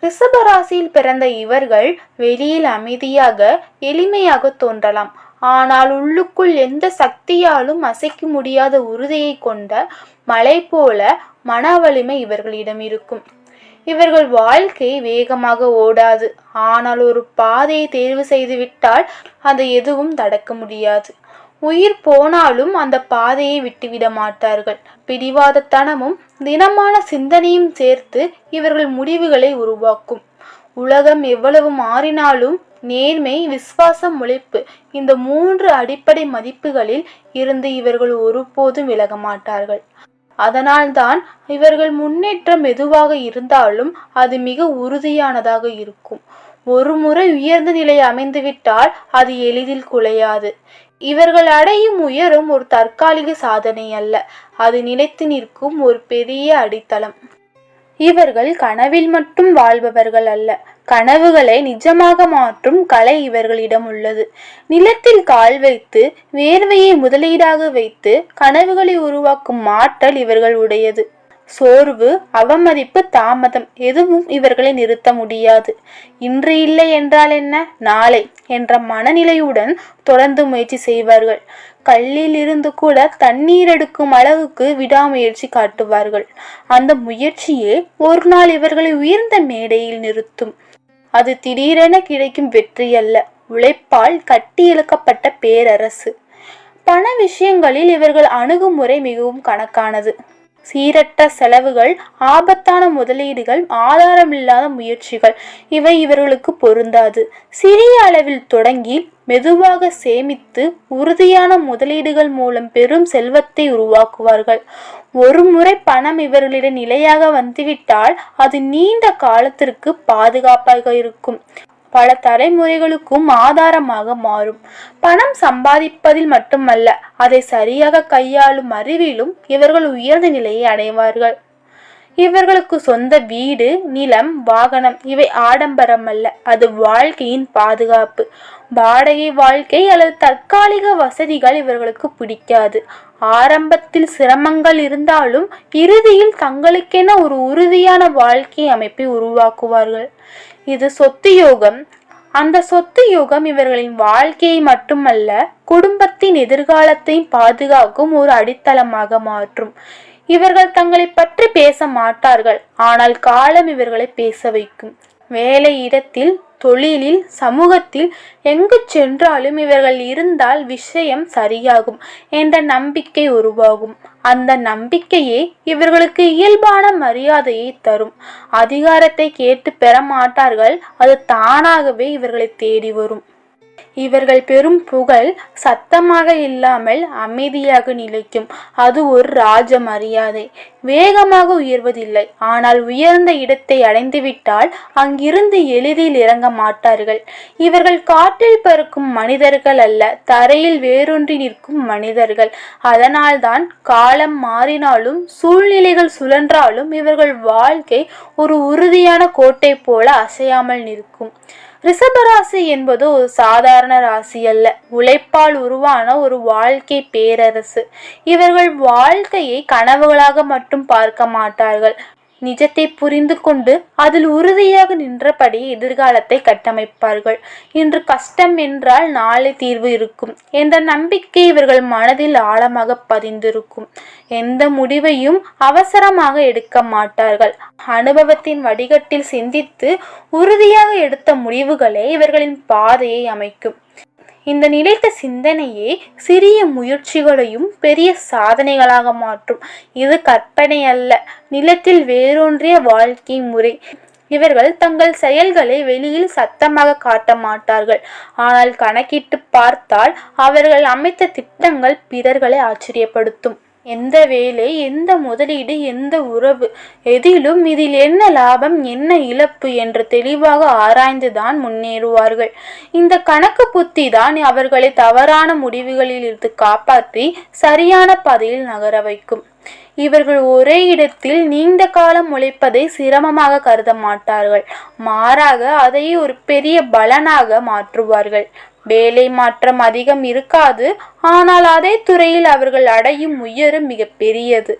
ரிஷபராசியில் பிறந்த இவர்கள் வெளியில் அமைதியாக எளிமையாக தோன்றலாம். ஆனால் உள்ளுக்குள் எந்த சக்தியாலும் அசைக்க முடியாத உறுதியை கொண்ட மலை போல மன வலிமை இவர்களிடம் இருக்கும். இவர்கள் வாழ்க்கை வேகமாக ஓடாது. ஆனால் ஒரு பாதையை தேர்வு செய்து விட்டால் அதை எதுவும் தடுக்க முடியாது. உயிர் போனாலும் அந்த பாதையை விட்டுவிட மாட்டார்கள். பிடிவாதத்தனமும் தினமான சிந்தனையும் சேர்த்து இவர்கள் முடிவுகளை உருவாக்கும். உலகம் எவ்வளவு மாறினாலும் நேர்மை, விசுவாசம், உழைப்பு இந்த 3 அடிப்படை மதிப்புகளில் இருந்து இவர்கள் ஒருபோதும் விலக மாட்டார்கள். அதனால்தான் இவர்கள் முன்னேற்றம் எதுவாக இருந்தாலும் அது மிக உறுதியானதாக இருக்கும். ஒரு முறை உயர்ந்த நிலை அமைந்துவிட்டால் அது எளிதில் குலையாது. இவர்கள் அடையும் உயரம் ஒரு தற்காலிக சாதனை அல்ல, அது நிலைத்து நிற்கும் ஒரு பெரிய அடித்தளம். இவர்கள் கனவில் மட்டும் வாழ்பவர்கள் அல்ல, கனவுகளை நிஜமாக மாற்றும் கலை இவர்களிடம் உள்ளது. நிலத்தில் கால் வைத்து வேர்வையை முதலீடாக வைத்து கனவுகளை உருவாக்கும் ஆற்றல் இவர்கள் உடையது. சோர்வு, அவமதிப்பு, தாமதம் எதுவும் இவர்களை நிறுத்த முடியாது. இன்று இல்லை என்றால் என்ன, நாளை என்ற மனநிலையுடன் தொடர்ந்து முயற்சி செய்வார்கள். கல்லில் இருந்து கூட தண்ணீர் எடுக்கும் அளவுக்கு விடாமுயற்சி காட்டுவார்கள். அந்த முயற்சியே ஒரு நாள் இவர்களை உயர்ந்த மேடையில் நிறுத்தும். அது திடீரென கிடைக்கும் வெற்றி அல்ல, உழைப்பால் கட்டி இழுக்கப்பட்ட பேரரசு. பண விஷயங்களில் இவர்கள் அணுகுமுறை மிகவும் கணக்கானது. சீரற்ற செலவுகள், ஆபத்தான முதலீடுகள், ஆதாரமில்லாத முயற்சிகள் இவை இவர்களுக்கு பொருந்தாது. சிறிய அளவில் தொடங்கி மெதுவாக சேமித்து உறுதியான முதலீடுகள் மூலம் பெரும் செல்வத்தை உருவாக்குவார்கள். ஒரு முறை பணம் இவர்களிடம் நிலையாக வந்துவிட்டால் அது நீண்ட காலத்திற்கு பாதுகாப்பாக இருக்கும். பல தலைமுறைகளுக்கும் ஆதாரமாக மாறும். பணம் சம்பாதிப்பதில் மட்டுமல்ல, அதை சரியாக கையாளும் அறிவிலும் இவர்கள் உயர்ந்த நிலையை அடைவார்கள். இவர்களுக்கு சொந்த வீடு, நிலம், வாகனம் இவை ஆடம்பரம் அல்ல, அது வாழ்க்கையின் பாதுகாப்பு. வாடகை வாழ்க்கை அல்லது தற்காலிக வசதிகள் இவர்களுக்கு பிடிக்காது. ஆரம்பத்தில் சிரமங்கள் இருந்தாலும் இறுதியில் தங்களுக்கென ஒரு உறுதியான வாழ்க்கை அமைப்பை உருவாக்குவார்கள். இது சொத்து யோகம். அந்த சொத்து யோகம் இவர்களின் வாழ்க்கையை மட்டுமல்ல, குடும்பத்தின் எதிர்காலத்தை பாதுகாக்கும் ஒரு அடித்தளமாக மாற்றும். இவர்கள் தங்களை பற்றி பேச மாட்டார்கள், ஆனால் காலம் இவர்களை பேச வைக்கும். வேலை இடத்தில், தொழிலில், சமூகத்தில் எங்கு சென்றாலும் இவர்கள் இருந்தால் விஷயம் சரியாகும் என்ற நம்பிக்கை உருவாகும். அந்த நம்பிக்கையே இவர்களுக்கு இயல்பான மரியாதையை தரும். அதிகாரத்தை கேட்டு பெற மாட்டார்கள், அது தானாகவே இவர்களை தேடி வரும். இவர்கள் பெரும் புகழ் சத்தமாக இல்லாமல் அமைதியாக நிலைக்கும். அது ஒரு ராஜ மரியாதை. வேகமாக உயர்வதில்லை, ஆனால் உயர்ந்த இடத்தை அடைந்துவிட்டால் அங்கிருந்து எளிதில் இறங்க மாட்டார்கள். இவர்கள் காற்றில் பறக்கும் மனிதர்கள் அல்ல, தரையில் வேரூன்றி நிற்கும் மனிதர்கள். அதனால்தான் காலம் மாறினாலும் சூழ்நிலைகள் சுழன்றாலும் இவர்கள் வாழ்க்கை ஒரு உறுதியான கோட்டை போல அசையாமல் நிற்கும். ரிஷபராசி என்பது ஒரு சாதாரண ராசி அல்ல, உழைப்பால் உருவான ஒரு வாழ்க்கை பேரரசு. இவர்கள் வாழ்க்கையை கனவுகளாக மட்டும் பார்க்க மாட்டார்கள். நிஜத்தை புரிந்து கொண்டு அதில் உறுதியாக நின்றபடி எதிர்காலத்தை கட்டமைப்பார்கள். இன்று கஷ்டம் என்றால் நாளை தீர்வு இருக்கும் என்ற நம்பிக்கை இவர்கள் மனதில் ஆழமாக பதிந்திருக்கும். எந்த முடிவையும் அவசரமாக எடுக்க மாட்டார்கள். அனுபவத்தின் வடிகட்டில் சிந்தித்து உறுதியாக எடுத்த முடிவுகளே இவர்களின் பாதையை அமைக்கும். இந்த நிலைத்த சிந்தனையே சிறிய முயற்சிகளையும் பெரிய சாதனைகளாக மாற்றும். இது கற்பனை அல்ல, நிலத்தில் வேரூன்றிய வாழ்க்கை முறை. இவர்கள் தங்கள் செயல்களை வெளியில் சத்தமாக காட்ட மாட்டார்கள், ஆனால் கணக்கிட்டு பார்த்தால் அவர்கள் அமைத்த திட்டங்கள் பிறர்களை ஆச்சரியப்படுத்தும். எந்த வேலை, எந்த முதலீடு, எந்த உறவு, எதிலும் இதில் என்ன லாபம், என்ன இழப்பு என்று தெளிவாக ஆராய்ந்துதான் முன்னேறுவார்கள். இந்த கணக்கு புத்தி தான் அவர்களை தவறான முடிவுகளில் இருந்து காப்பாற்றி சரியான பாதையில் நகர வைக்கும். இவர்கள் ஒரே இடத்தில் நீண்ட காலம் உழைப்பதை சிரமமாக கருத மாட்டார்கள். மாறாக அதை ஒரு பெரிய பலனாக மாற்றுவார்கள். வேலை மாற்றம் அதிகம் இருக்காது, ஆனால் அதே துறையில் அவர்கள் அடையும் உயரம் மிக பெரியது.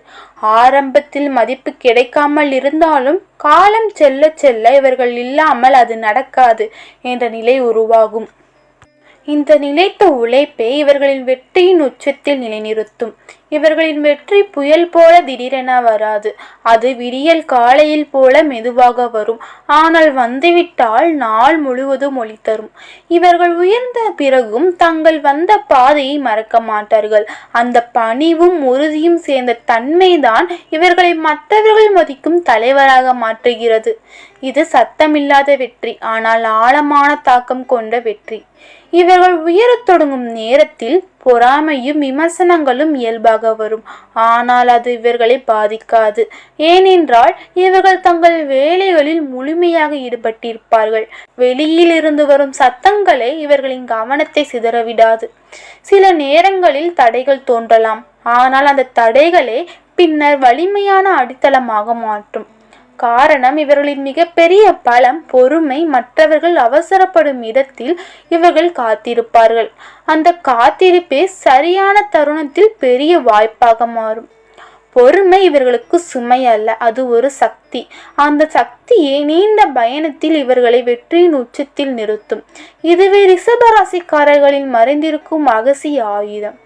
ஆரம்பத்தில் மதிப்பு கிடைக்காமல் இருந்தாலும் காலம் செல்ல செல்ல இவர்கள் இல்லாமல் அது நடக்காது என்ற நிலை உருவாகும். இந்த நிலைத்த உழைப்பே இவர்களின் வெற்றியின் உச்சத்தில் நிலைநிறுத்தும். இவர்களின் வெற்றி புயல் போல திடீரென வராது. அது விடியல் காலையில் போல மெதுவாக வரும். ஆனால் வந்துவிட்டால் நாள் முழுவதும் ஒளி தரும். இவர்கள் உயர்ந்த பிறகும் தங்கள் வந்த பாதையை மறக்க மாட்டார்கள். அந்த பணிவும் உறுதியும் சேர்ந்த தன்மைதான் இவர்களை மற்றவர்கள் மதிக்கும் தலைவராக மாற்றுகிறது. இது சத்தமில்லாத வெற்றி, ஆனால் ஆழமான தாக்கம் கொண்ட வெற்றி. இவர்கள் உயரத் தொடங்கும் நேரத்தில் பொறாமையும் விமர்சனங்களும் இயல்பாக வரும். ஆனால் அது இவர்களை பாதிக்காது. ஏனென்றால் இவர்கள் தங்கள் வேலைகளில் முழுமையாக ஈடுபட்டிருப்பார்கள். வெளியில் இருந்து வரும் சத்தங்களே இவர்களின் கவனத்தை சிதறவிடாது. சில நேரங்களில் தடைகள் தோன்றலாம், ஆனால் அந்த தடைகளே பின்னர் வலிமையான அடித்தளமாக மாற்றும். காரணம், இவர்களின் மிகப்பெரிய பலம் பொறுமை. மற்றவர்கள் அவசரப்படும் இடத்தில் இவர்கள் காத்திருப்பார்கள். அந்த காத்திருப்பே சரியான தருணத்தில் பெரிய வாய்ப்பாக மாறும். பொறுமை இவர்களுக்கு சுமை அல்ல, அது ஒரு சக்தி. அந்த சக்தியை நீண்ட பயணத்தில் இவர்களை வெற்றியின் உச்சத்தில் நிறுத்தும். இதுவே ரிஷபராசிக்காரர்களின் மறைந்திருக்கும் ரகசிய ஆயுதம்.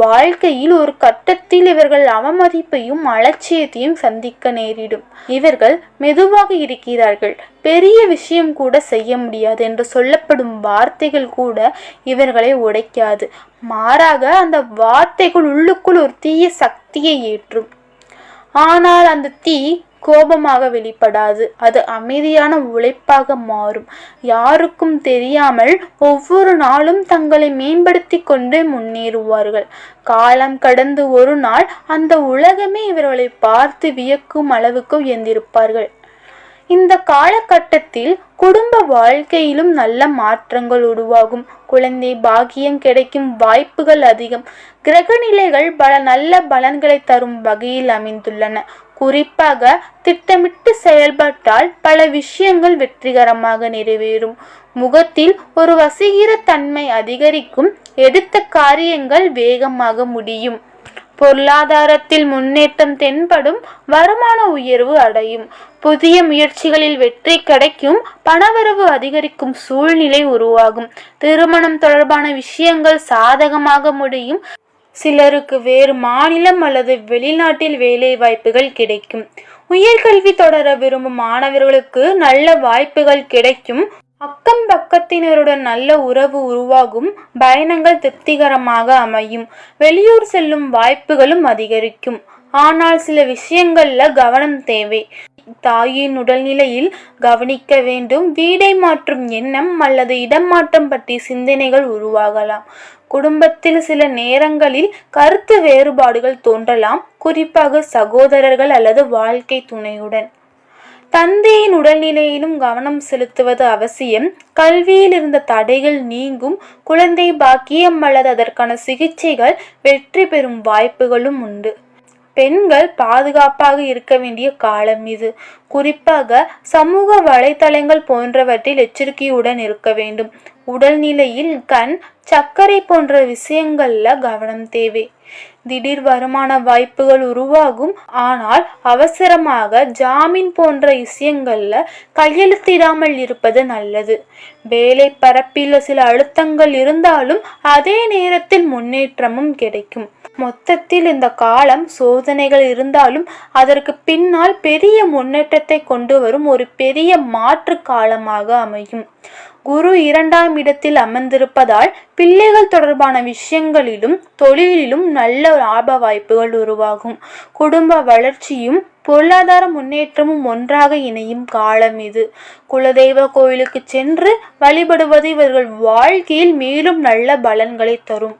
வாழ்க்கையில் ஒரு கட்டத்தில் இவர்கள் அவமதிப்பையும் அலட்சியத்தையும் சந்திக்க நேரிடும். இவர்கள் மெதுவாக இருக்கிறார்கள், பெரிய விஷயம் கூட செய்ய முடியாது என்று சொல்லப்படும் வார்த்தைகள் கூட இவர்களை உடைக்காது. மாறாக அந்த வார்த்தைகள் உள்ளுக்குள் ஒரு தீய சக்தியை ஏற்றும். ஆனால் அந்த தீ கோபமாக வெளிப்படாது, அது அமைதியான உழைப்பாக மாறும். யாருக்கும் தெரியாமல் ஒவ்வொரு நாளும் தங்களை மேம்படுத்தி கொண்டே முன்னேறுவார்கள். காலம் கடந்து ஒரு நாள் அந்த உலகமே இவர்களை பார்த்து வியக்கும் அளவுக்கு உயர்ந்திருப்பார்கள். இந்த காலகட்டத்தில் குடும்ப வாழ்க்கையிலும் நல்ல மாற்றங்கள் உருவாகும். குழந்தை பாக்கியம் கிடைக்கும் வாய்ப்புகள் அதிகம். கிரகநிலைகள் பல நல்ல பலன்களை தரும் வகையில் அமைந்துள்ளன. குறிப்பாக திட்டமிட்டு செயல்பட்டால் பல விஷயங்கள் வெற்றிகரமாக நிறைவேறும். முகத்தில் ஒரு வசீகர தன்மை அதிகரிக்கும். எடுத்த காரியங்கள் வேகமாக முடியும். பொருளாதாரத்தில் முன்னேற்றம் தென்படும். வருமான உயர்வு அடையும். புதிய முயற்சிகளில் வெற்றி கிடைக்கும். பணவரவு அதிகரிக்கும் சூழ்நிலை உருவாகும். திருமணம் தொடர்பான விஷயங்கள் சாதகமாக முடியும். சிலருக்கு வேறு மாநிலம் அல்லது வெளிநாட்டில் வேலை வாய்ப்புகள் கிடைக்கும். உயர்கல்வி தொடர விரும்பும் மாணவர்களுக்கு நல்ல வாய்ப்புகள் கிடைக்கும். அக்கம் பக்கத்தினருடன் நல்ல உறவு உருவாகும். பயணங்கள் திருப்திகரமாக அமையும். வெளியூர் செல்லும் வாய்ப்புகளும் அதிகரிக்கும். ஆனால் சில விஷயங்கள்ல கவனம் தேவை. தாயின் உடல்நிலையில் கவனிக்க வேண்டும். வீடை மாற்றும் எண்ணம் அல்லது இடம் மாற்றம் பற்றி சிந்தனைகள் உருவாகலாம். குடும்பத்தில் சில நேரங்களில் கருத்து வேறுபாடுகள் தோன்றலாம், குறிப்பாக சகோதரர்கள் அல்லது வாழ்க்கை துணையுடன். தந்தையின் உடல்நிலையிலும் கவனம் செலுத்துவது அவசியம். கல்வியில் இருந்த தடைகள் நீங்கும். குழந்தை பாக்கியம் அல்லது அதற்கான சிகிச்சைகள் வெற்றி பெறும் வாய்ப்புகளும் உண்டு. பெண்கள் பாதுகாப்பாக இருக்க வேண்டிய காலம் இது. குறிப்பாக சமூக வலைத்தளங்கள் போன்றவற்றில் எச்சரிக்கையுடன் இருக்க வேண்டும். உடல்நிலையில் கண், சர்க்கரை போன்ற விஷயங்கள்ல கவனம் தேவை. திடீர் வருமான வாய்ப்புகள் உருவாகும். ஆனால் அவசரமாக ஜாமீன் போன்ற விஷயங்கள்ல கையெழுத்திடாமல் இருப்பது நல்லது. வேலை பரப்பில் சில அழுத்தங்கள் இருந்தாலும் அதே நேரத்தில் முன்னேற்றமும் கிடைக்கும். மொத்தத்தில் இந்த காலம் சோதனைகள் இருந்தாலும் அதற்கு பின்னால் பெரிய முன்னேற்றத்தை கொண்டு வரும் ஒரு பெரிய மாற்று காலமாக அமையும். குரு 2ஆம் இடத்தில் அமர்ந்திருப்பதால் பிள்ளைகள் தொடர்பான விஷயங்களிலும் தொழிலிலும் நல்ல லாப வாய்ப்புகள் உருவாகும். குடும்ப வளர்ச்சியும் பொருளாதார முன்னேற்றமும் ஒன்றாக இணையும் காலம் இது. குலதெய்வ கோயிலுக்கு சென்று வழிபடுவது இவர்கள் வாழ்க்கையில் மேலும் நல்ல பலன்களை தரும்.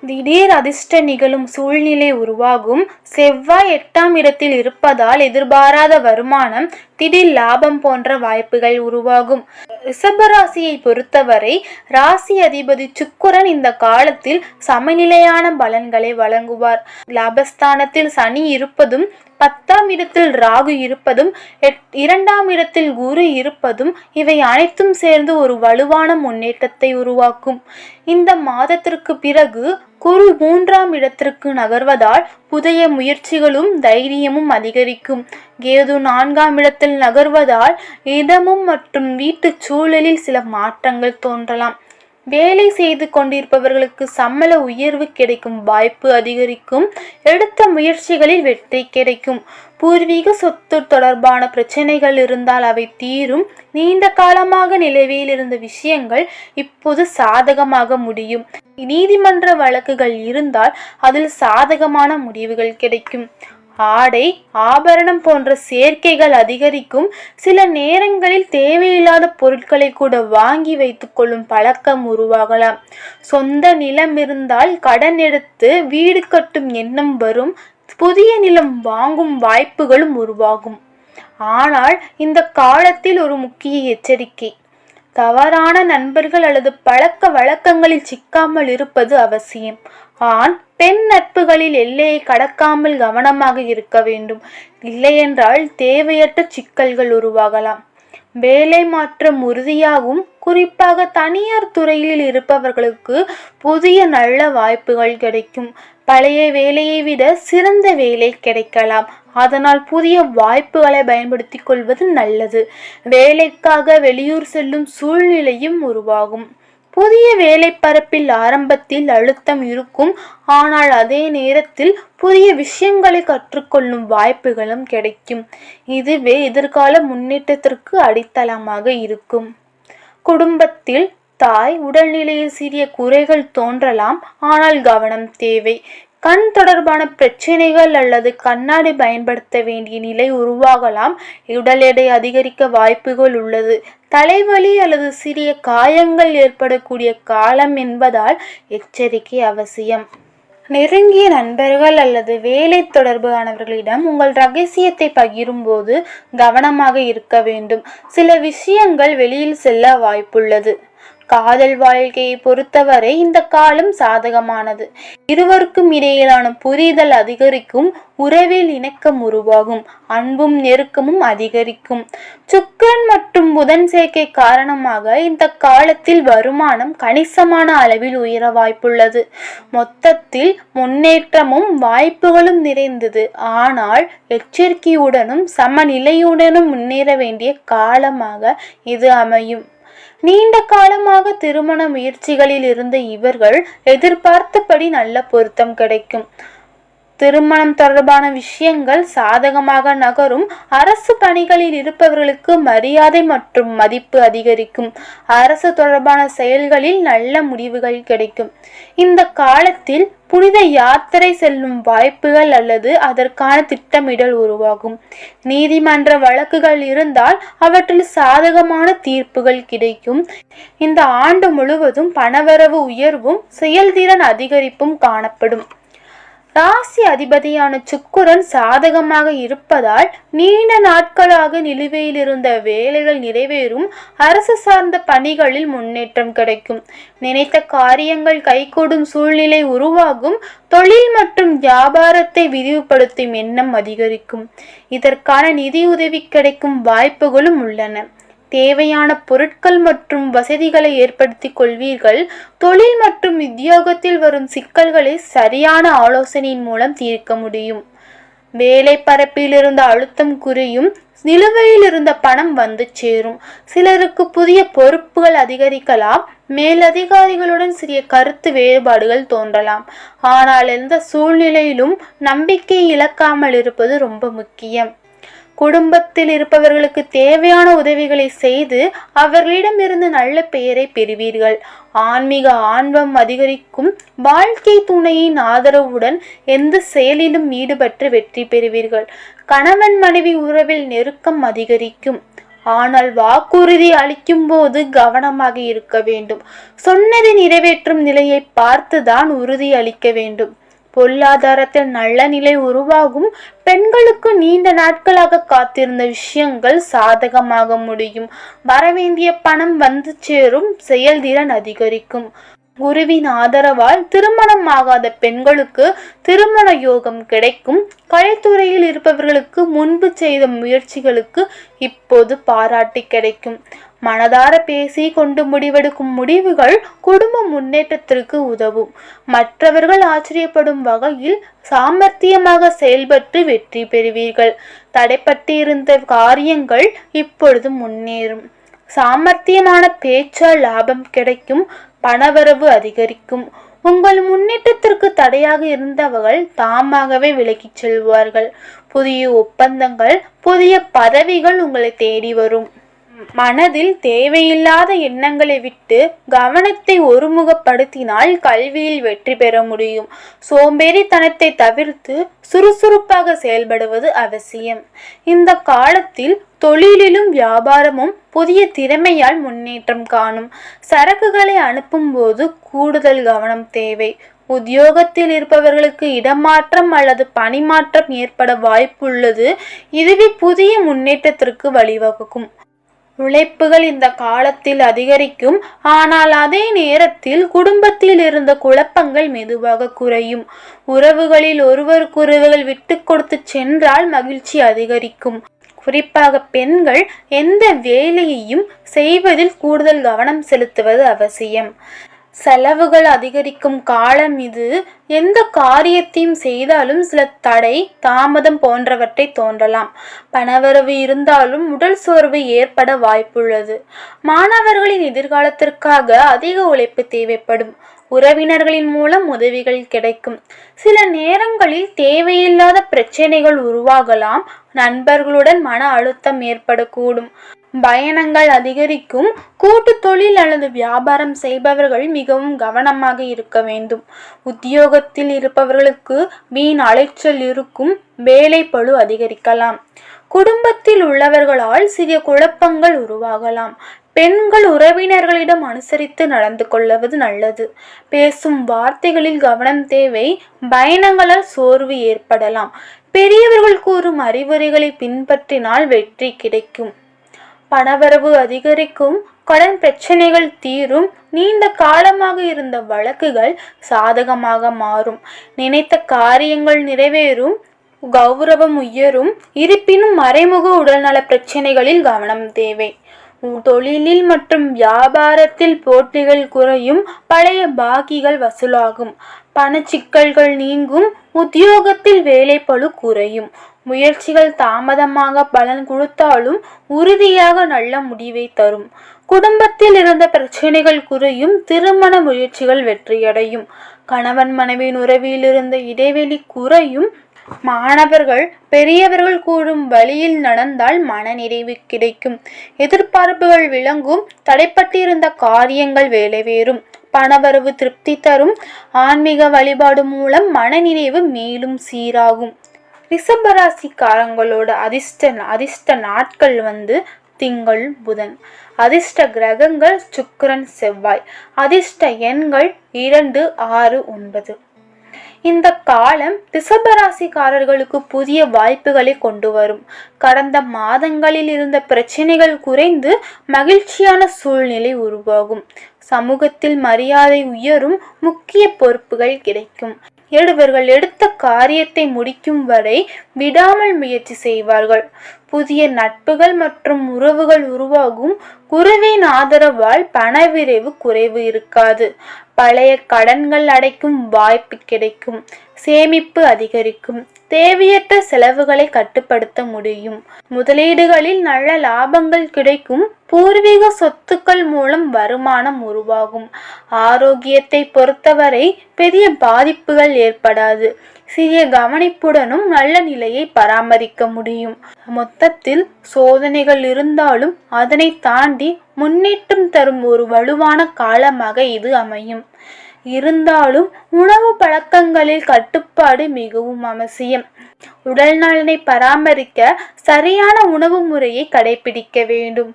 திடீர் அதிர்ஷ்ட நிகழும் சூழ்நிலை உருவாகும். செவ்வாய் 8ஆம் இடத்தில் இருப்பதால் எதிர்பாராத வருமானம், திடீர் லாபம் போன்ற வாய்ப்புகள் உருவாகும். ரிஷபராசியை பொறுத்தவரை ராசி அதிபதி சுக்கிரன் இந்த காலத்தில் சமநிலையான பலன்களை வழங்குவார். லாபஸ்தானத்தில் சனி இருப்பதும் 10ஆம் இடத்தில் ராகு இருப்பதும் 2ஆம் இடத்தில் குரு இருப்பதும் இவை அனைத்தும் சேர்ந்து ஒரு வலுவான முன்னேற்றத்தை உருவாக்கும். இந்த மாதத்திற்கு பிறகு குரு 3ஆம் இடத்திற்கு நகர்வதால் புதிய முயற்சிகளும் தைரியமும் அதிகரிக்கும். கேது 4ஆம் இடத்தில் நகர்வதால் இடமும் மற்றும் வீட்டு சூழலில் சில மாற்றங்கள் தோன்றலாம். வேலை செய்து கொண்டிருப்பவர்களுக்கு சம்பள உயர்வு கிடைக்கும் வாய்ப்பு அதிகரிக்கும். எடுத்த முயற்சிகளில் வெற்றி கிடைக்கும். பூர்வீக சொத்து தொடர்பான பிரச்சனைகள் இருந்தால் அவை தீரும். நீண்ட காலமாக நிலுவையில் இருந்த விஷயங்கள் இப்போது சாதகமாக முடியும். நீதிமன்ற வழக்குகள் இருந்தால் அதில் சாதகமான முடிவுகள் கிடைக்கும். ஆடை ஆபரணம் போன்ற சேர்க்கைகள் அதிகரிக்கும். சில நேரங்களில் தேவையில்லாத பொருட்களை கூட வாங்கி வைத்துக் கொள்ளும் பழக்கம் உருவாகலாம். சொந்த நிலம் இருந்தால் கடன் எடுத்து வீடு கட்டும் எண்ணம் வரும். புதிய நிலம் வாங்கும் வாய்ப்புகளும் உருவாகும். ஆனால் இந்த காலத்தில் ஒரு முக்கிய எச்சரிக்கை: தவறான நண்பர்கள் அல்லது பழக்க வழக்கங்களில் சிக்காமல் இருப்பது அவசியம். ஆண் பெண் நட்புகளில் எல்லையை கடக்காமல் கவனமாக இருக்க வேண்டும். இல்லையென்றால் தேவையற்ற சிக்கல்கள் உருவாகலாம். வேலை மாற்றம் உறுதியாகும். குறிப்பாக தனியார் துறையில் இருப்பவர்களுக்கு புதிய நல்ல வாய்ப்புகள் கிடைக்கும். பழைய வேலையை விட சிறந்த வேலை கிடைக்கலாம். அதனால் புதிய வாய்ப்புகளை பயன்படுத்திக் கொள்வது நல்லது. வேலைக்காக வெளியூர் செல்லும் சூழ்நிலையும் உருவாகும். புதிய வேலை பரப்பில் ஆரம்பத்தில் அழுத்தம் இருக்கும். ஆனால் அதே நேரத்தில் புதிய விஷயங்களை கற்றுக்கொள்ளும் வாய்ப்புகளும் கிடைக்கும். இதுவே எதிர்கால முன்னேற்றத்திற்கு அடித்தளமாக இருக்கும். குடும்பத்தில் தாய் உடல்நிலையில் சிறிய குறைகள் தோன்றலாம். ஆனால் கவனம் தேவை. கண் தொடர்பான பிரச்சனைகள் அல்லது கண்ணாடி பயன்படுத்த வேண்டிய நிலை உருவாகலாம். உடல் எடை அதிகரிக்க வாய்ப்புகள் உள்ளது. தலைவலி அல்லது சிறிய காயங்கள் ஏற்படக்கூடிய காலம் என்பதால் எச்சரிக்கை அவசியம். நெருங்கிய நண்பர்கள் அல்லது வேலை தொடர்பானவர்களிடம் உங்கள் ரகசியத்தை பகிரும்போது கவனமாக இருக்க வேண்டும். சில விஷயங்கள் வெளியில் செல்ல வாய்ப்புள்ளது. காதல் வாழ்க்கையை பொறுத்தவரை இந்த காலம் சாதகமானது. இருவருக்கும் இடையிலான புரிதல் அதிகரிக்கும். உறவில் இணக்கம் உருவாகும். அன்பும் நெருக்கமும் அதிகரிக்கும். சுக்கிரன் மற்றும் புதன் சேர்க்கை காரணமாக இந்த காலத்தில் வருமானம் கணிசமான அளவில் உயர வாய்ப்புள்ளது. மொத்தத்தில் முன்னேற்றமும் வாய்ப்புகளும் நிறைந்தது. ஆனால் எச்சரிக்கையுடனும் சமநிலையுடனும் முன்னேற வேண்டிய காலமாக இது அமையும். நீண்ட காலமாக திருமண முயற்சிகளில் இருந்த இவர்கள் எதிர்பார்த்தபடி நல்ல பொருத்தம் கிடைக்கும். திருமணம் தொடர்பான விஷயங்கள் சாதகமாக நகரும். அரசு பணிகளில் இருப்பவர்களுக்கு மரியாதை மற்றும் மதிப்பு அதிகரிக்கும். அரசு தொடர்பான செயல்களில் நல்ல முடிவுகள் கிடைக்கும். இந்த காலத்தில் புனித யாத்திரை செல்லும் வாய்ப்புகள் அல்லது அதற்கான திட்டமிடல் உருவாகும். நீதிமன்ற வழக்குகள் இருந்தால் அவற்றில் சாதகமான தீர்ப்புகள் கிடைக்கும். இந்த ஆண்டு முழுவதும் பணவரவு உயர்வும் செயல்திறன் அதிகரிப்பும் காணப்படும். ராசி அதிபதியான சுக்கிரன் சாதகமாக இருப்பதால் நீண்ட நாட்களாக நிலுவையில் இருந்த வேலைகள் நிறைவேறும். அரசு சார்ந்த பணிகளில் முன்னேற்றம் கிடைக்கும். நினைத்த காரியங்கள் கைகூடும் சூழ்நிலை உருவாகும். தொழில் மற்றும் வியாபாரத்தை விரிவுபடுத்தும் எண்ணம் அதிகரிக்கும். இதற்கான நிதியுதவி கிடைக்கும் வாய்ப்புகளும் உள்ளன. தேவையான பொருட்கள் மற்றும் வசதிகளை ஏற்படுத்தி கொள்வீர்கள். தொழில் மற்றும் உத்தியோகத்தில் வரும் சிக்கல்களை சரியான ஆலோசனையின் மூலம் தீர்க்க முடியும். வேலை பரப்பில் இருந்த அழுத்தம் குறையும். நிலுவையில் இருந்த பணம் வந்து சேரும். சிலருக்கு புதிய பொறுப்புகள் அதிகரிக்கலாம். மேலதிகாரிகளுடன் சிறிய கருத்து வேறுபாடுகள் தோன்றலாம். ஆனால் எந்த சூழ்நிலையிலும் நம்பிக்கை இழக்காமல் இருப்பது ரொம்ப முக்கியம். குடும்பத்தில் இருப்பவர்களுக்கு தேவையான உதவிகளை செய்து அவர்களிடமிருந்து நல்ல பெயரை பெறுவீர்கள். ஆன்மீக ஆர்வம் அதிகரிக்கும். வாழ்க்கை துணையின் ஆதரவுடன் எந்த செயலிலும் ஈடுபட்டு வெற்றி பெறுவீர்கள். கணவன் மனைவி உறவில் நெருக்கம் அதிகரிக்கும். ஆனால் வாக்குறுதி அளிக்கும் போது கவனமாக இருக்க வேண்டும். சொன்னதை நிறைவேற்றும் நிலையை பார்த்துதான் உறுதி அளிக்க வேண்டும். பொருளாதாரத்தில் நல்ல நிலை உருவாகும். பெண்களுக்கு நீண்ட நாட்களாக காத்திருந்த விஷயங்கள் சாதகமாக முடியும். வரவேண்டிய பணம் வந்து சேரும். செயல்திறன் அதிகரிக்கும். குருவின் ஆதரவால் திருமணம் ஆகாத பெண்களுக்கு திருமண யோகம் கிடைக்கும். கலைத்துறையில் இருப்பவர்களுக்கு முன்பு செய்த முயற்சிகளுக்கு இப்போது பாராட்டு கிடைக்கும். மனதார பேசி கொண்டு முடிவெடுக்கும் முடிவுகள் குடும்ப முன்னேற்றத்திற்கு உதவும். மற்றவர்கள் ஆச்சரியப்படும் வகையில் சாமர்த்தியமாக செயல்பட்டு வெற்றி பெறுவீர்கள். தடைப்பட்டிருந்த காரியங்கள் இப்பொழுது முன்னேறும். சாமர்த்தியமான பேச்சால் லாபம் கிடைக்கும். பணவரவு அதிகரிக்கும். உங்கள் முன்னேற்றத்திற்கு தடையாக இருந்தவர்கள் தாமாகவே விலகிச் செல்வார்கள். புதிய ஒப்பந்தங்கள், புதிய பதவிகள் உங்களை தேடி வரும். மனதில் தேவையில்லாத எண்ணங்களை விட்டு கவனத்தை ஒருமுகப்படுத்தினால் கல்வியில் வெற்றி பெற முடியும். சோம்பேறித்தனத்தை தவிர்த்து சுறுசுறுப்பாக செயல்படுவது அவசியம். இந்த காலத்தில் தொழிலிலும் வியாபாரமும் புதிய திறமையால் முன்னேற்றம் காணும். சரக்குகளை அனுப்பும் போது கூடுதல் கவனம் தேவை. உத்தியோகத்தில் இருப்பவர்களுக்கு இடமாற்றம் அல்லது பணிமாற்றம் ஏற்பட வாய்ப்புள்ளது. இதுவே புதிய முன்னேற்றத்திற்கு வழிவகுக்கும். உழைப்புகள் இந்த காலத்தில் அதிகரிக்கும். ஆனால் அதே நேரத்தில் குடும்பத்தில் இருந்த குழப்பங்கள் மெதுவாக குறையும். உறவுகளில் ஒருவருக்கொருவர்கள் விட்டு கொடுத்து சென்றால் மகிழ்ச்சி அதிகரிக்கும். குறிப்பாக பெண்கள் எந்த வேலையையும் செய்வதில் கூடுதல் கவனம் செலுத்துவது அவசியம். செலவுகள் அதிகரிக்கும் காலம் இது. எந்த காரியத்தையும் செய்தாலும் சில தடை, தாமதம் போன்றவற்றை தோன்றலாம். பணவரவு இருந்தாலும் உடல் சோர்வு ஏற்பட வாய்ப்புள்ளது. மாணவர்களின் எதிர்காலத்திற்காக அதிக உழைப்பு தேவைப்படும். உறவினர்களின் மூலம் உதவிகள் கிடைக்கும். சில நேரங்களில் தேவையில்லாத பிரச்சனைகள் உருவாகலாம். நண்பர்களுடன் மன அழுத்தம் ஏற்படக்கூடும். பயணங்கள் அதிகரிக்கும். கூட்டு தொழில் அல்லது வியாபாரம் செய்பவர்கள் மிகவும் கவனமாக இருக்க வேண்டும். உத்தியோகத்தில் இருப்பவர்களுக்கு வீண் அலைச்சல் இருக்கும். வேலை பளு அதிகரிக்கலாம். குடும்பத்தில் உள்ளவர்களால் சிறிய குழப்பங்கள் உருவாகலாம். பெண்கள் உறவினர்களிடம் அனுசரித்து நடந்து கொள்வது நல்லது. பேசும் வார்த்தைகளில் கவனம் தேவை. பயணங்களால் சோர்வு ஏற்படலாம். பெரியவர்கள் கூறும் அறிவுரைகளை பின்பற்றினால் வெற்றி கிடைக்கும். பணவரவு அதிகரிக்கும். கடன் பிரச்சனைகள் தீரும். நீண்ட காலமாக இருந்த வழக்குகள் சாதகமாக மாறும். நினைத்த காரியங்கள் நிறைவேறும். கௌரவம் உயரும். இருப்பினும் மறைமுக உடல்நல பிரச்சனைகளில் கவனம் தேவை. தொழிலில் மற்றும் வியாபாரத்தில் போட்டிகள் குறையும். பழைய பாக்கிகள் வசூலாகும். பண சிக்கல்கள் நீங்கும். உத்தியோகத்தில் வேலை பளு குறையும். முயற்சிகள் தாமதமாக பலன் கொடுத்தாலும் உறுதியாக நல்ல முடிவை தரும். குடும்பத்தில் இருந்த பிரச்சனைகள் குறையும். திருமண முயற்சிகள் வெற்றியடையும். கணவன் மனைவியின் உறவில் இருந்த இடைவெளி குறையும். மாணவர்கள் பெரியவர்கள் கூறும் வழியில் நடந்தால் மனநிறைவு கிடைக்கும். எதிர்பார்ப்புகள் விளங்கும். தடைப்பட்டிருந்த காரியங்கள் வேலைவேறும். பணவரவு திருப்தி தரும். ஆன்மீக வழிபாடு மூலம் மனநிறைவு மேலும் சீராகும். ரிஷபராசிக்காரங்களோட அதிர்ஷ்ட நாட்கள் திங்கள், புதன். அதிர்ஷ்ட கிரகங்கள் சுக்கிரன், செவ்வாய். அதிர்ஷ்ட எண்கள் 2, 6, 9. இந்த காலம் ரிஷபராசிக்காரர்களுக்கு புதிய வாய்ப்புகளை கொண்டு வரும். கடந்த மாதங்களில் இருந்த பிரச்சனைகள் குறைந்து மகிழ்ச்சியான சூழ்நிலை உருவாகும். சமூகத்தில் மரியாதை உயரும். முக்கிய பொறுப்புகள் கிடைக்கும். இவர்கள் எடுத்த காரியத்தை முடிக்கும் வரை விடாமல் முயற்சி செய்வார்கள். புதிய நட்புகள் மற்றும் உறவுகள் உருவாகும். குருவின் ஆதரவால் பணவிரைவு குறைவு இருக்காது. பழைய கடன்கள் அடைக்கும் வாய்ப்பு கிடைக்கும். சேமிப்பு அதிகரிக்கும். தேவையற்ற செலவுகளை கட்டுப்படுத்த முடியும். முதலீடுகளில் நல்ல லாபங்கள் கிடைக்கும். பூர்வீக சொத்துக்கள் மூலம் வருமானம் உருவாகும். ஆரோக்கியத்தை பொறுத்தவரை பெரிய பாதிப்புகள் ஏற்படாது. சிறிய கவனிப்புடனும் நல்ல நிலையை பராமரிக்க முடியும். மொத்தத்தில் சோதனைகள் இருந்தாலும் அதனை தாண்டி முன்னேற்றம் தரும் ஒரு வலுவான காலமாக இது அமையும். இருந்தாலும் உணவு பழக்கங்களில் கட்டுப்பாடு மிகவும் அவசியம். உடல் நலனை பராமரிக்க சரியான உணவு முறையை கடைபிடிக்க வேண்டும்.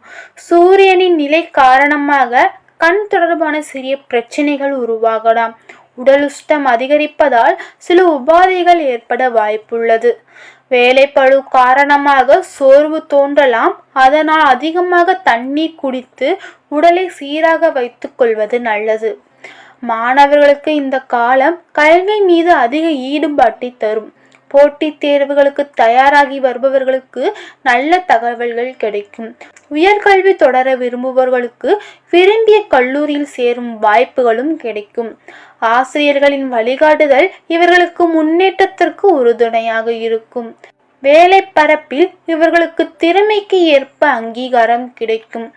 சூரியனின் நிலை காரணமாக கண் தொடர்பான சிறிய பிரச்சனைகள் உருவாகலாம். உடல் உஷ்டம் அதிகரிப்பதால் சில உபாதைகள் ஏற்பட வாய்ப்புள்ளது. வேலைப்பளு காரணமாக சோர்வு தோன்றலாம். அதனால் அதிகமாக தண்ணீர் குடித்து உடலை சீராக வைத்துக் கொள்வது நல்லது. மாணவர்களுக்கு இந்த காலம் கல்வி மீது அதிக ஈடுபாட்டை தரும். போட்டித் தேர்வுகளுக்கு தயாராகி வருபவர்களுக்கு நல்ல தகவல்கள் கிடைக்கும். உயர்கல்வி தொடர விரும்புபவர்களுக்கு விரும்பிய கல்லூரியில் சேரும் வாய்ப்புகளும் கிடைக்கும். ஆசிரியர்களின் வழிகாட்டுதல் இவர்களுக்கு முன்னேற்றத்திற்கு உறுதுணையாக இருக்கும். வேலை பரப்பில் இவர்களுக்கு திறமைக்கு ஏற்ப அங்கீகாரம் கிடைக்கும்.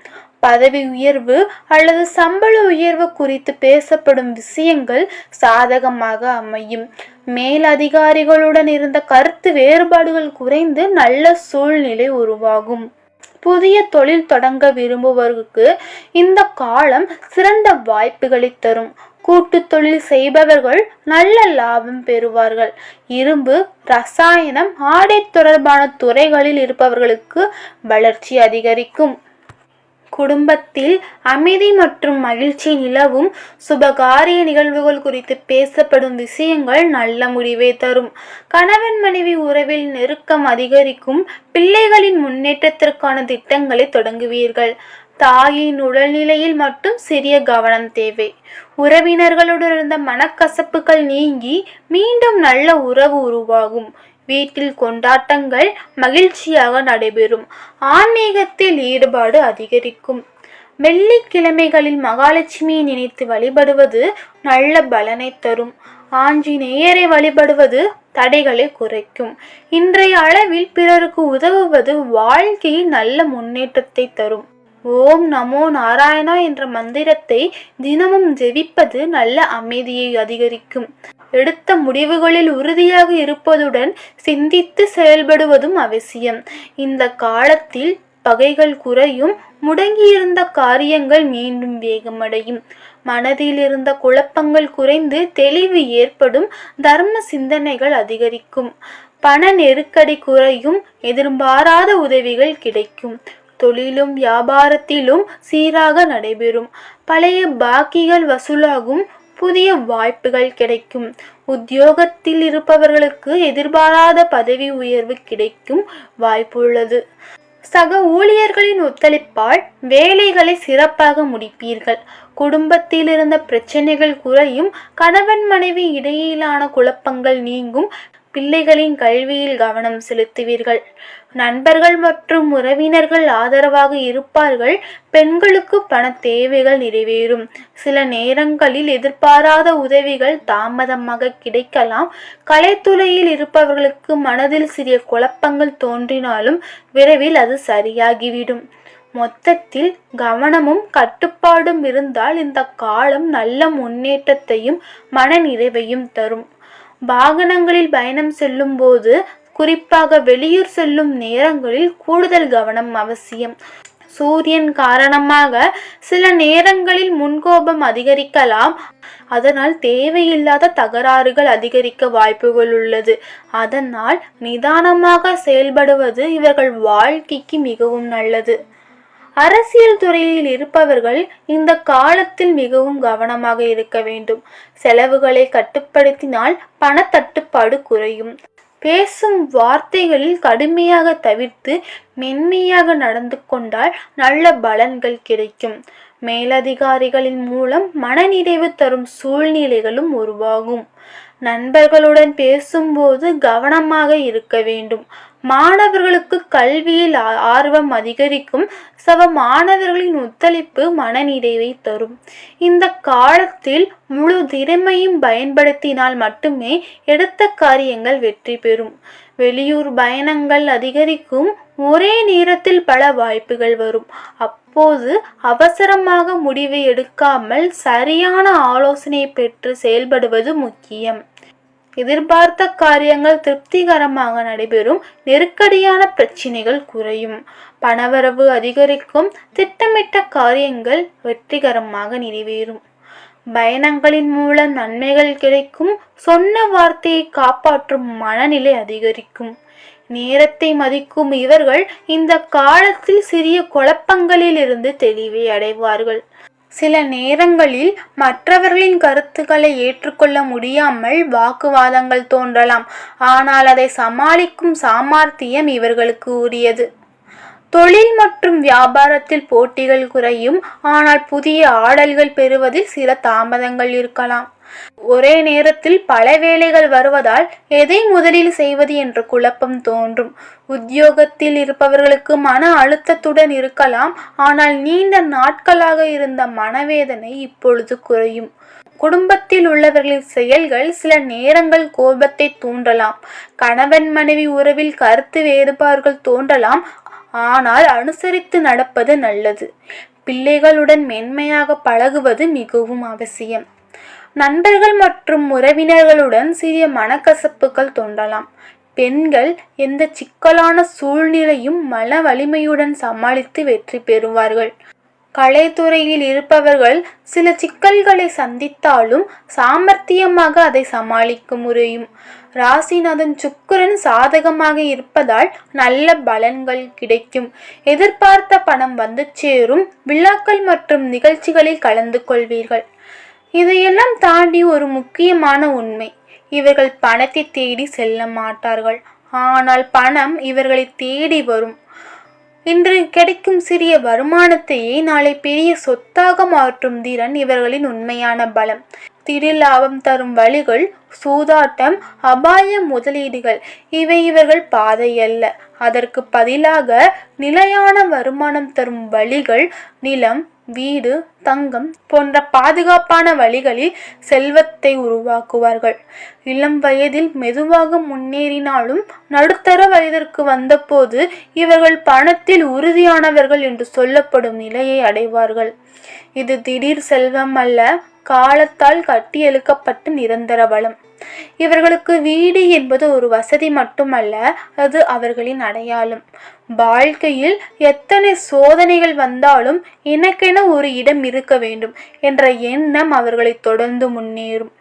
பதவி உயர்வு அல்லது சம்பள உயர்வு குறித்து பேசப்படும் விஷயங்கள் சாதகமாக அமையும். மேலதிகாரிகளுடன் இருந்த கருத்து வேறுபாடுகள் குறைந்து நல்ல சூழ்நிலை உருவாகும். புதிய தொழில் தொடங்க விரும்புவோருக்கு இந்த காலம் சிறந்த வாய்ப்புகளை தரும். கூட்டு தொழில் செய்பவர்கள் நல்ல லாபம் பெறுவார்கள். இரும்பு, ரசாயனம், ஆடை தொடர்பான துறைகளில் இருப்பவர்களுக்கு வளர்ச்சி அதிகரிக்கும். குடும்பத்தில் அமைதி மற்றும் மகிழ்ச்சி நிலவும். சுபகாரிய நிகழ்வுகள் குறித்து பேசப்படும் விஷயங்கள் நல்ல முடிவை தரும். கணவன் மனைவி உறவில் நெருக்கம் அதிகரிக்கும். பிள்ளைகளின் முன்னேற்றத்திற்கான திட்டங்களை தொடங்குவீர்கள். தாயின் உடல்நிலையில் மட்டும் சிறிய கவனம் தேவை. உறவினர்களுடன் இருந்த மனக்கசப்புகள் நீங்கி மீண்டும் நல்ல உறவு உருவாகும். வீட்டில் கொண்டாட்டங்கள் மகிழ்ச்சியாக நடைபெறும். ஆன்மீகத்தில் ஈடுபாடு அதிகரிக்கும். வெள்ளிக்கிழமைகளில் மகாலட்சுமியை நினைத்து வழிபடுவது நல்ல பலனை தரும். ஆஞ்சநேயரை வழிபடுவது தடைகளை குறைக்கும். இன்றைய அளவில் பிறருக்கு உதவுவது வாழ்க்கையில் நல்ல முன்னேற்றத்தை தரும். ஓம் நமோ நாராயணா என்ற மந்திரத்தை தினமும் ஜெபிப்பது நல்ல அமைதியை அதிகரிக்கும். எடுத்த முடிவுகளில் உறுதியாக இருப்பதுடன் சிந்தித்து செயல்படுவதும் அவசியம். இந்த காலத்தில் பகைகள் குறையும். முடங்கியிருந்த காரியங்கள் மீண்டும் வேகமடையும். மனதில் இருந்த குழப்பங்கள் குறைந்து தெளிவு ஏற்படும். தர்ம சிந்தனைகள் அதிகரிக்கும். பண நெருக்கடி குறையும். எதிர்பாராத உதவிகள் கிடைக்கும். தொழிலும் வியாபாரத்திலும் சீராக நடைபெறும். பழைய பாக்கிகள் வசூலாகும். புதிய வாய்ப்புகள் கிடைக்கும். உத்தியோகத்தில் இருப்பவர்களுக்கு எதிர்பாராத பதவி உயர்வு கிடைக்கும் வாய்ப்புள்ளது. சக ஊழியர்களின் ஒத்துழைப்பால் வேலைகளை சிறப்பாக முடிப்பீர்கள். குடும்பத்தில் இருந்த பிரச்சனைகள் குறையும். கணவன் மனைவி இடையிலான குழப்பங்கள் நீங்கும். பிள்ளைகளின் கல்வியில் கவனம் செலுத்துவீர்கள். நண்பர்கள் மற்றும் உறவினர்கள் ஆதரவாக இருப்பார்கள். பெண்களுக்கு பண தேவைகள் நிறைவேறும். சில நேரங்களில் எதிர்பாராத உதவிகள் தாமதமாக கிடைக்கலாம். கலைத்துறையில் இருப்பவர்களுக்கு மனதில் சிறிய குழப்பங்கள் தோன்றினாலும் விரைவில் அது சரியாகிவிடும். மொத்தத்தில் கவனமும் கட்டுப்பாடும் இருந்தால் இந்த காலம் நல்ல முன்னேற்றத்தையும் மன நிறைவையும் தரும். வாகனங்களில் பயணம் செல்லும் போது, குறிப்பாக வெளியூர் செல்லும் நேரங்களில் கூடுதல் கவனம் அவசியம். சூரியன் காரணமாக சில நேரங்களில் முன்கோபம் அதிகரிக்கலாம். அதனால் தேவையில்லாத தகராறுகள் அதிகரிக்க வாய்ப்புகள் உள்ளது. அதனால் நிதானமாக செயல்படுவது இவர்கள் வாழ்க்கைக்கு மிகவும் நல்லது. அரசியல் துறையில் இருப்பவர்கள் இந்த காலத்தில் மிகவும் கவனமாக இருக்க வேண்டும். செலவுகளை கட்டுப்படுத்தினால் பணத்தட்டுப்பாடு குறையும். பேசும் வார்த்தைகளில் கடுமையாக தவிர்த்து மென்மையாக நடந்து கொண்டால் நல்ல பலன்கள் கிடைக்கும். மேலதிகாரிகளின் மூலம் மனநிறைவு தரும் சூழ்நிலைகளும் உருவாகும். நண்பர்களுடன் பேசும்போது கவனமாக இருக்க வேண்டும். மாணவர்களுக்கு கல்வியில் ஆர்வம் அதிகரிக்கும். சக மாணவர்களின் ஒத்துழைப்பு மனநிறைவை தரும். இந்த காலத்தில் முழு திறமையும் பயன்படுத்தினால் மட்டுமே எடுத்த காரியங்கள் வெற்றி பெறும். வெளியூர் பயணங்கள் அதிகரிக்கும். ஒரே நேரத்தில் பல வாய்ப்புகள் வரும். அப்போது அவசரமாக முடிவை எடுக்காமல் சரியான ஆலோசனை பெற்று செயல்படுவது முக்கியம். எதிர்பார்த்த காரியங்கள் திருப்திகரமாக நடைபெறும். நெருக்கடியான பிரச்சினைகள் குறையும். பணவரவு அதிகரிக்கும். திட்டமிட்ட காரியங்கள் வெற்றிகரமாக நிறைவேறும். பயணங்களின் மூலம் நன்மைகள் கிடைக்கும். சொன்ன வார்த்தையை காப்பாற்றும் மனநிலை அதிகரிக்கும். நேரத்தை மதிக்கும் இவர்கள் இந்த காலத்தில் சிறிய குழப்பங்களில் இருந்து தெளிவை அடைவார்கள். சில நேரங்களில் மற்றவர்களின் கருத்துக்களை ஏற்றுக்கொள்ள முடியாமல் வாக்குவாதங்கள் தோன்றலாம். ஆனால் அதை சமாளிக்கும் சாமர்த்தியம் இவர்களுக்கு உரியது. தொழில் மற்றும் வியாபாரத்தில் போட்டிகள் குறையும். ஆனால் புதிய ஆடல்கள் பெறுவதில் சில தாமதங்கள் இருக்கலாம். ஒரே நேரத்தில் பல வேலைகள் வருவதால் எதை முதலில் செய்வது என்ற குழப்பம் தோன்றும். உத்தியோகத்தில் இருப்பவர்களுக்கு மன அழுத்தத்துடன் இருக்கலாம். ஆனால் நீண்ட நாட்களாக இருந்த மனவேதனை இப்பொழுது குறையும். குடும்பத்தில் உள்ளவர்களின் செயல்கள் சில நேரங்கள் கோபத்தை தூண்டலாம். கணவன் மனைவி உறவில் கருத்து வேறுபாடுகள் தோன்றலாம். ஆனால் அனுசரித்து நடப்பது நல்லது. பிள்ளைகளுடன் மென்மையாக பழகுவது மிகவும் அவசியம். நண்பர்கள் மற்றும் உறவினர்களுடன் சிறிய மனக்கசப்புகள் தோன்றலாம். பெண்கள் எந்த சிக்கலான சூழ்நிலையும் மன வலிமையுடன் சமாளித்து வெற்றி பெறுவார்கள். கலைத்துறையில் இருப்பவர்கள் சில சிக்கல்களை சந்தித்தாலும் சாமர்த்தியமாக அதை சமாளிக்க முடியும். ராசிநாதன் சுக்கிரன் சாதகமாக இருப்பதால் நல்ல பலன்கள் கிடைக்கும். எதிர்பார்த்த பணம் வந்து சேரும். விழாக்கள் மற்றும் நிகழ்ச்சிகளில் கலந்து கொள்வீர்கள். இதையெல்லாம் தாண்டி ஒரு முக்கியமான உண்மை, இவர்கள் பணத்தை தேடி செல்ல மாட்டார்கள். ஆனால் பணம் இவர்களை தேடி வரும். இன்று கிடைக்கும் சிறிய வருமானத்தையே நாளை பெரிய சொத்தாக மாற்றும் திறன் இவர்களின் உண்மையான பலம். திடீர் லாபம் தரும் வழிகள், சூதாட்டம், அபாய முதலீடுகள் இவை இவர்கள் பாதை அல்ல. அதற்கு பதிலாக நிலையான வருமானம் தரும் வழிகள், நிலம், வீடு, தங்கம் போன்ற பாதுகாப்பான வழிகளில் செல்வத்தை உருவாக்குவார்கள். இளம் வயதில் மெதுவாக முன்னேறினாலும் நடுத்தர வயதிற்கு வந்தபோது இவர்கள் பணத்தில் உறுதியானவர்கள் என்று சொல்லப்படும் நிலையை அடைவார்கள். இது திடீர் செல்வம் அல்ல, காலத்தால் கட்டி எழுக்கப்பட்ட நிரந்தர வளம். இவர்களுக்கு வீடு என்பது ஒரு வசதி மட்டுமல்ல, அது அவர்களின் அடையாளம். வாழ்க்கையில் எத்தனை சோதனைகள் வந்தாலும் எனக்கென ஒரு இடம் இருக்க வேண்டும் என்ற எண்ணம் அவர்களை தொடர்ந்து முன்னேறும்.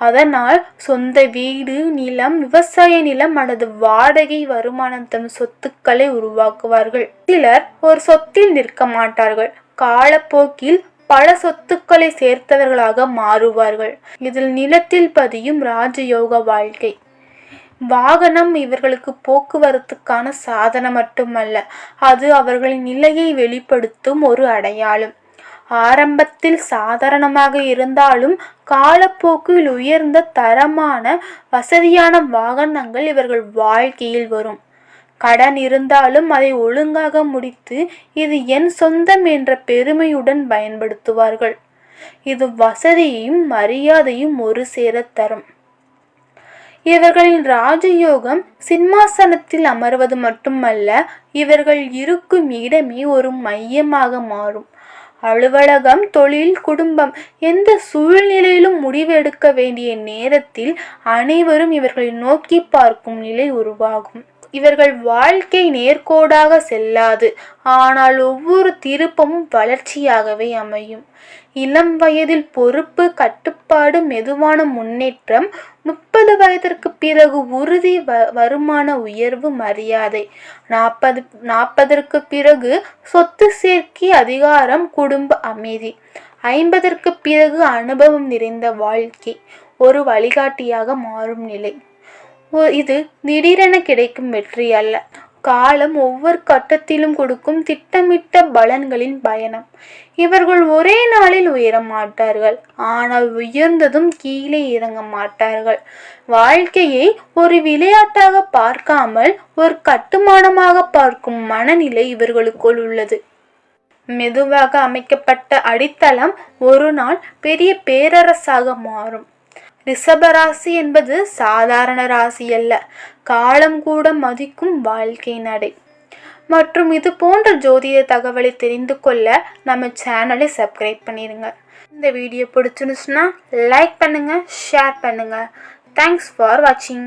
அதனால் சொந்த வீடு, நிலம், விவசாய நிலம் அல்லது வாடகை வருமானம் தரும் சொத்துக்களை உருவாக்குவார்கள். சிலர் ஒரு சொத்தில் நிற்க மாட்டார்கள். காலப்போக்கில் பல சொத்துக்களை சேர்த்தவர்களாக மாறுவார்கள். இதில் நிலத்தில் பதியும் ராஜயோக வாழ்க்கை. வாகனம் இவர்களுக்கு போக்குவரத்துக்கான சாதனம் மட்டுமல்ல, அது அவர்களின் நிலையை வெளிப்படுத்தும் ஒரு அடையாளம். ஆரம்பத்தில் சாதாரணமாக இருந்தாலும் காலப்போக்கில் உயர்ந்த தரமான வசதியான வாகனங்கள் இவர்கள் வாழ்க்கையில் வரும். கடன் இருந்தாலும் அதை ஒழுங்காக முடித்து இது என் சொந்தம் என்ற பெருமையுடன் பயன்படுத்துவார்கள். இது வசதியையும் மரியாதையும் ஒரு சேர தரும். இவர்களின் ராஜயோகம் சிம்மாசனத்தில் அமர்வது மட்டுமல்ல, இவர்கள் இருக்கும் இடமே ஒரு மையமாக மாறும். அலுவலகம், தொழில், குடும்பம் எந்த சூழ்நிலையிலும் முடிவெடுக்க வேண்டிய நேரத்தில் அனைவரும் இவர்களை நோக்கி பார்க்கும் நிலை உருவாகும். இவர்கள் வாழ்க்கை நேர்கோடாக செல்லாது, ஆனால் ஒவ்வொரு திருப்பமும் வளர்ச்சியாகவே அமையும். இளம் வயதில் பொறுப்பு, கட்டுப்பாடு, மெதுவான முன்னேற்றம். 30 வயதிற்கு பிறகு உறுதி, வருமான உயர்வு, மரியாதை. 40ற்கு பிறகு சொத்து சேர்க்கை, அதிகாரம், குடும்ப அமைதி. 50ற்கு பிறகு அனுபவம் நிறைந்த வாழ்க்கை ஒரு வழிகாட்டியாக மாறும் நிலை. இது திடீரென கிடைக்கும் வெற்றி அல்ல, காலம் ஒவ்வொரு கட்டத்திலும் கொடுக்கும் திட்டமிட்ட பலன்களின் பயணம். இவர்கள் ஒரே நாளில் உயர மாட்டார்கள், ஆனால் உயர்ந்ததும் கீழே இறங்க மாட்டார்கள். வாழ்க்கையை ஒரு விளையாட்டாக பார்க்காமல் ஒரு கட்டுமானமாக பார்க்கும் மனநிலை இவர்களுக்குள் உள்ளது. மெதுவாக அமைக்கப்பட்ட அடித்தளம் ஒரு நாள் பெரிய பேரரசாக மாறும். ரிஷபராசி என்பது சாதாரண ராசி அல்ல, காலம் கூட மதிக்கும் வாழ்க்கை நடை. மற்றும் இது போன்ற ஜோதிட தகவலை தெரிந்து கொள்ள நம்ம சேனலை சப்ஸ்கிரைப் பண்ணிடுங்க. இந்த வீடியோ பிடிச்சிருந்துச்சுன்னா லைக் பண்ணுங்க, ஷேர் பண்ணுங்க. தேங்க்ஸ் ஃபார் வாட்சிங்.